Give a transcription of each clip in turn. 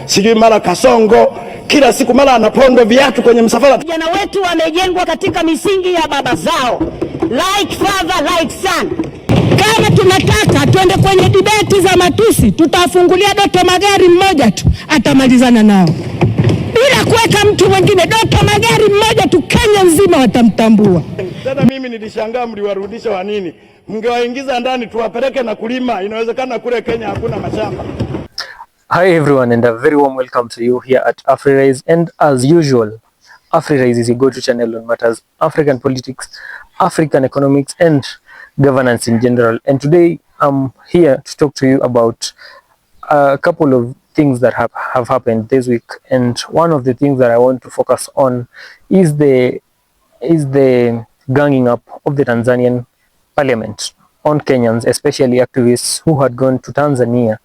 sijui mara Kasongo, kila siku mara anapondo viatu kwenye msafara. Vijana wetu wamejengwa katika misingi ya baba zao, like father like son. Kama tunataka tuende kwenye debate za matusi, tutafungulia Doto Magari mmoja tu atamalizana nao, bila kuweka mtu mwingine. Doto Magari mmoja tu Kenya nzima watamtambua. Tena mimi nilishangaa mliwarudisha wa nini? Mngewaingiza ndani tuwapeleke na kulima. Inawezekana kule Kenya hakuna mashamba. Hi everyone, and a very warm welcome to you here at AfriRise. And as usual, AfriRise is a go-to channel on matters African politics, African economics and governance in general. And today I'm here to talk to you about a couple of things that have happened this week. And one of the things that I want to focus on is the ganging up of the Tanzanian Parliament on Kenyans, especially activists who had gone to Tanzania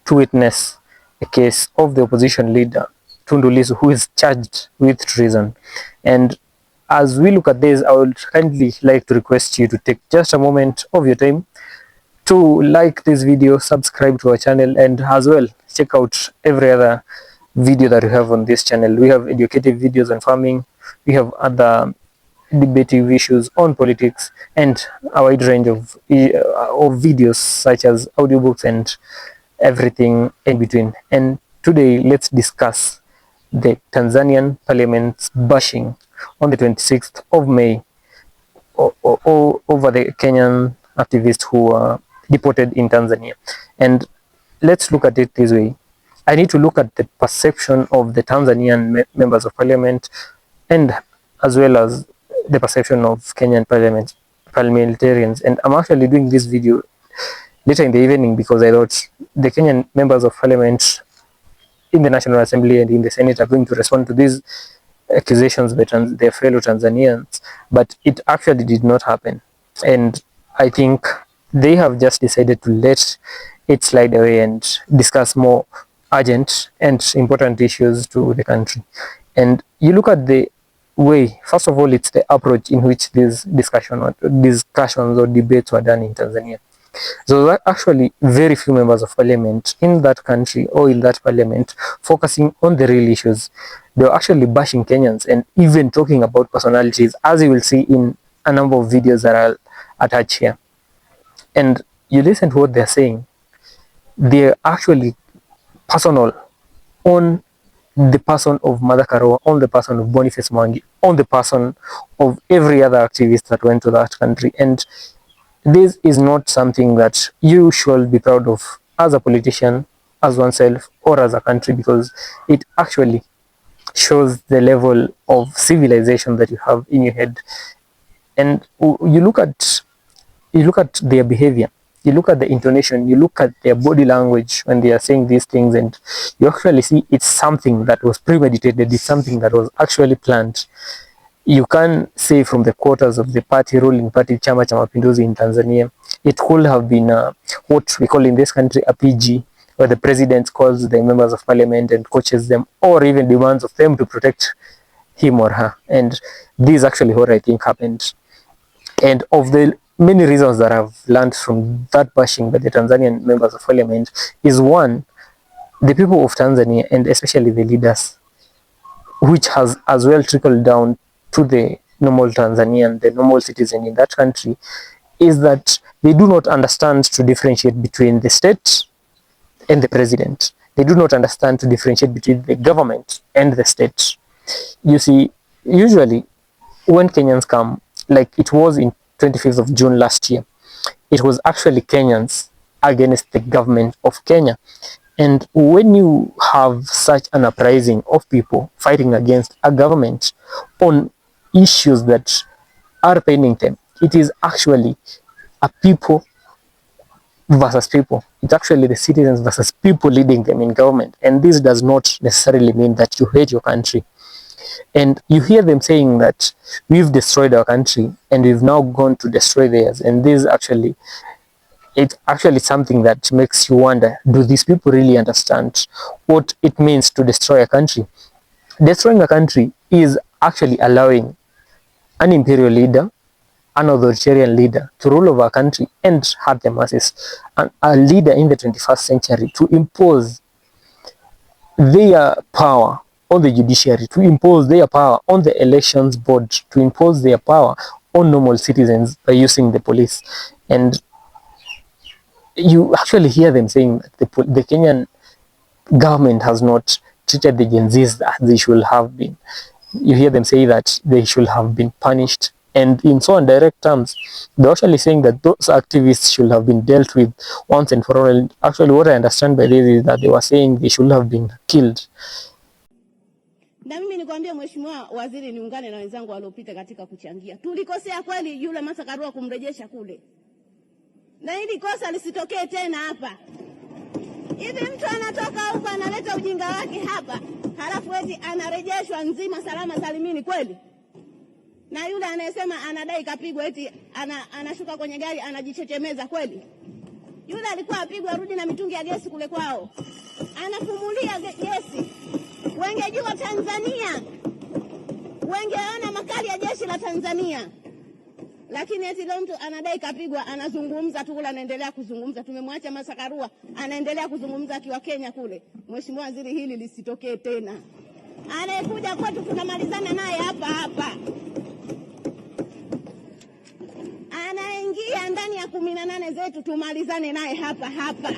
to witness a case of the opposition leader Tundu Lissu, who is charged with treason. And as we look at this, I would kindly like to request you to take just a moment of your time to like this video, subscribe to our channel, and as well check out every other video that we have on this channel. We have educative videos on farming, we have other debating issues on politics, and a wide range of videos such as audiobooks and everything in between. And today let's discuss the Tanzanian Parliament's bashing on the 26th of May over the Kenyan activists who were deported in Tanzania. And let's look at it this way. I need to look at the perception of the Tanzanian members of parliament, and as well as the perception of Kenyan parliamentarians. And I'm actually doing this video later in the evening because I thought the Kenyan members of parliament in the National Assembly and in the Senate are going to respond to these accusations by their fellow Tanzanians, but it actually did not happen. And I think they have just decided to let it slide away and discuss more urgent and important issues to the country. And you look at the way, first of all, it's the approach in which these discussions or debates were done in Tanzania. So there are actually very few members of parliament in that country or in that parliament focusing on the real issues. They were actually bashing Kenyans and even talking about personalities, as you will see in a number of videos that I'll attach here. And you listen to what they're saying, they're actually personal on the person of Mother Karua, on the person of Boniface Mwangi, on the person of every other activist that went to that country. And this is not something that you should be proud of as a politician, as oneself, or as a country, because it actually shows the level of civilization that you have in your head. And you look at their behavior, you look at the intonation, you look at their body language when they are saying these things, and you actually see it's something that was premeditated, it's something that was actually planned. You can say from the quarters of the ruling party, Chama cha Mapinduzi in Tanzania, it could have been what we call in this country a PG, where the president calls the members of parliament and coaches them, or even demands of them to protect him or her. And this is actually what I think happened. And of the many reasons that I've learned from that bashing by the Tanzanian members of parliament is, one, the people of Tanzania, and especially the leaders, which has as well trickled down to the normal Tanzanian, the normal citizen in that country, is that they do not understand to differentiate between the state and the president. They do not understand to differentiate between the government and the state. You see, usually when Kenyans come, like it was in 25th of June last year, it was actually Kenyans against the government of Kenya. And when you have such an uprising of people fighting against a government on issues that are paining them, it is actually a people versus people. It's actually the citizens versus people leading them in government. And this does not necessarily mean that you hate your country. And you hear them saying that we've destroyed our country and we've now gone to destroy theirs. And this it's actually something that makes you wonder, do these people really understand what it means to destroy a country? Destroying a country is actually allowing an imperial leader, an authoritarian leader to rule over a country and hurt the masses, and a leader in the 21st century to impose their power on the judiciary, to impose their power on the elections board, to impose their power on normal citizens by using the police. And you actually hear them saying that the Kenyan government has not treated the Gen Zs as they should have been. You hear them say that they should have been punished. And in so indirect terms, they're actually saying that those activists should have been dealt with once and for all. Actually, what I understand by this is that they were saying they should have been killed. Na mimi nikwambia Mheshimiwa Waziri, niungane na wenzangu waliopita katika kuchangia. Tulikosea kweli yule Martha Karua kumrejesha kule. Na hili kosa lisitokee tena hapa. Hivi mtu anatoka huko analeta ujinga wake hapa, halafu eti anarejeshwa nzima salama salimini kweli? Na yule anayesema anadai kapigwa eti anashuka kwenye gari anajichechemeza kweli? Yule alikuwa apigwa arudi na mitungi ya gesi kule kwao. Anafumulia gesi. Wengejua Tanzania, wengeona makali ya jeshi la Tanzania. Lakini eti leo mtu anadai kapigwa, anazungumza tu kule, anaendelea kuzungumza. Tumemwacha Martha Karua anaendelea kuzungumza akiwa Kenya kule. Mheshimiwa Waziri, hili lisitokee tena. Anayekuja kwetu tunamalizana naye hapa hapa. Anaingia ndani ya 18 zetu tumalizane naye hapa hapa.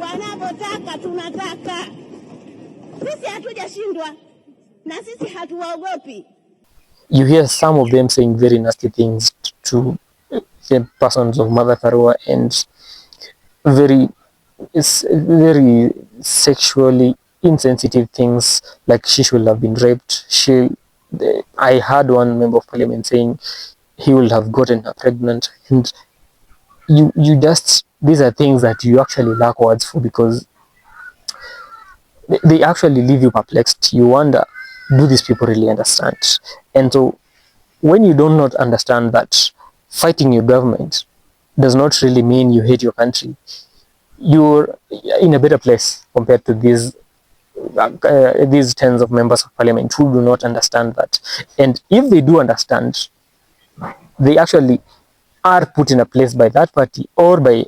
Wanapotaka tunataka. Sisi hatujashindwa na sisi hatuwaogopi. You hear some of them saying very nasty things to the persons of Martha Karua and very sexually insensitive things, like she should have been raped. I heard one member of parliament saying he would have gotten her pregnant, and you just, these are things that you actually lack words for, because they actually leave you perplexed. You wonder, do these people really understand? And so when you do not understand that fighting your government does not really mean you hate your country, you're in a better place compared to these tens of members of parliament who do not understand that. And if they do understand, they actually are put in a place by that party or by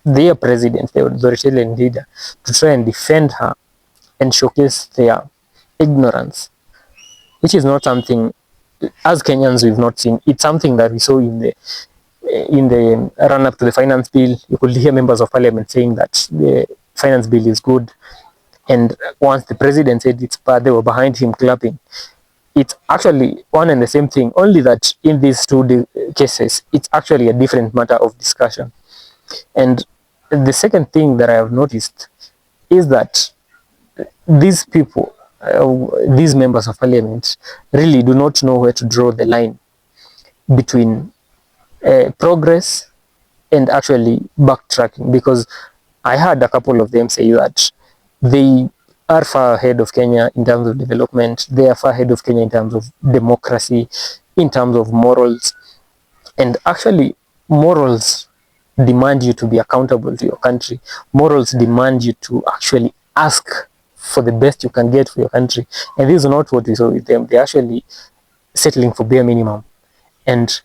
their president, the authoritarian leader, to try and defend her and showcase their ignorance, which is not something, as Kenyans, we've not seen. It's something that we saw in the run-up to the finance bill. You could hear members of parliament saying that the finance bill is good, and once the president said it's bad, they were behind him clapping. It's actually one and the same thing, only that in these two cases, it's actually a different matter of discussion. And the second thing that I have noticed is that these people, these members of parliament, really do not know where to draw the line between progress and actually backtracking, because I heard a couple of them say that they are far ahead of Kenya in terms of development, they are far ahead of Kenya in terms of democracy, in terms of morals. And actually, morals demand you to be accountable to your country. Morals demand you to actually ask for the best you can get for your country. And this is not what we saw with them. They're actually settling for bare minimum. And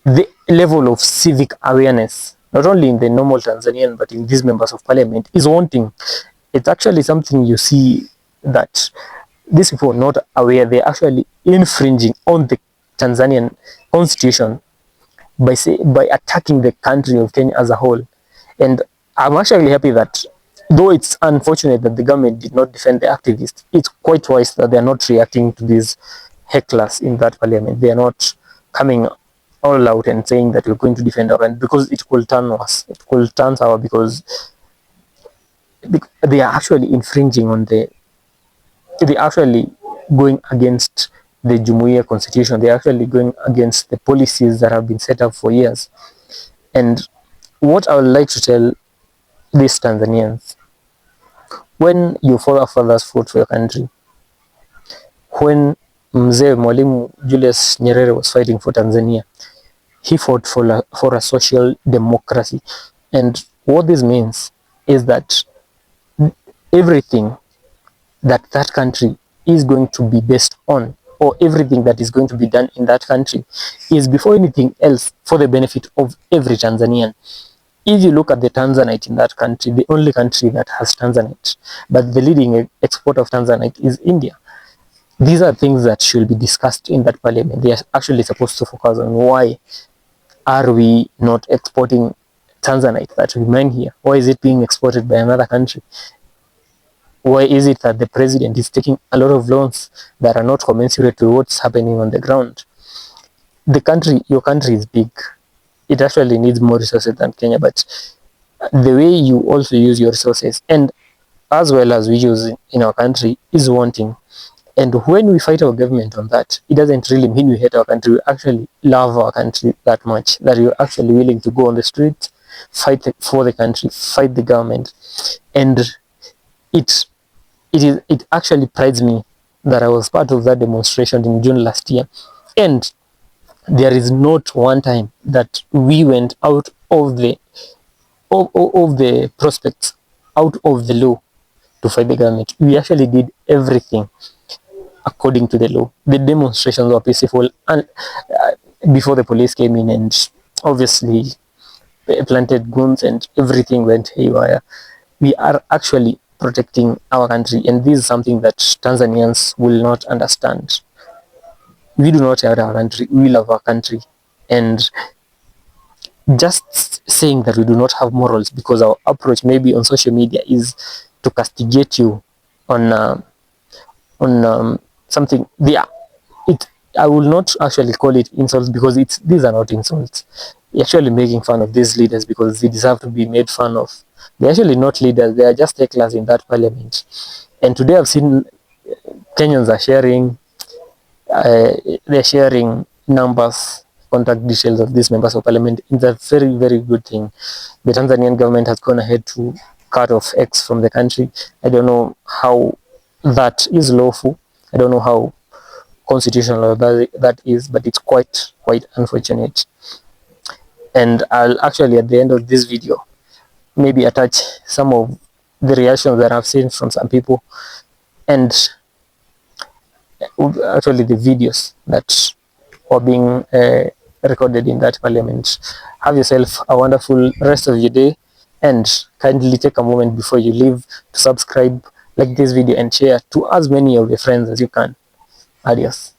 the level of civic awareness, not only in the normal Tanzanian, but in these members of parliament, is wanting. It's actually something you see that these people are not aware. They're actually infringing on the Tanzanian constitution by attacking the country of Kenya as a whole. And I'm actually happy that, though it's unfortunate that the government did not defend the activists, it's quite wise that they're not reacting to these hecklers in that parliament. They are not coming all out and saying that we're going to defend our country, because it could turn worse. It could turn sour, because they are actually infringing on they're actually going against the Jumuiya constitution. They're actually going against the policies that have been set up for years. And what I would like to tell these Tanzanians, when your forefathers fought for your country, when Mzee Mwalimu Julius Nyerere was fighting for Tanzania, he fought for a social democracy. And what this means is that everything that country is going to be based on, or everything that is going to be done in that country, is before anything else for the benefit of every Tanzanian. if you look at the Tanzanite in that country, the only country that has Tanzanite, but the leading export of Tanzanite is India. These are things that should be discussed in that parliament. They are actually supposed to focus on why are we not exporting Tanzanite that we mine here? Why is it being exported by another country? Why is it that the president is taking a lot of loans that are not commensurate to what's happening on the ground? Your country is big. It actually needs more resources than Kenya, but the way you also use your resources, and as well as we use in our country, is wanting. And when we fight our government on that, it doesn't really mean we hate our country. We actually love our country that much that we're actually willing to go on the street, fight for the country, fight the government. And it actually prides me that I was part of that demonstration in June last year. And there is not one time that we went out of the prospects, out of the law to fight the government. We actually did everything according to the law. The demonstrations were peaceful, and before the police came in and obviously planted guns and everything went haywire. We are actually protecting our country, and this is something that Tanzanians will not understand. We do not hate our country, we love our country, and just saying that we do not have morals because our approach maybe on social media is to castigate you on something. I will not actually call it insults because these are not insults. You're actually making fun of these leaders because they deserve to be made fun of. They're actually not leaders, they are just hecklers in that parliament. And today I've seen Kenyans are sharing, they're sharing numbers, contact details of these members of parliament. It's a very, very good thing. The Tanzanian government has gone ahead to cut off X from the country. I don't know how that is lawful. I don't know how constitutional that is, but it's quite unfortunate. And I'll actually, at the end of this video, maybe attach some of the reactions that I've seen from some people, and actually the videos that are being recorded in that parliament. Have yourself a wonderful rest of your day, and kindly take a moment before you leave to subscribe, like this video, and share to as many of your friends as you can. Adios.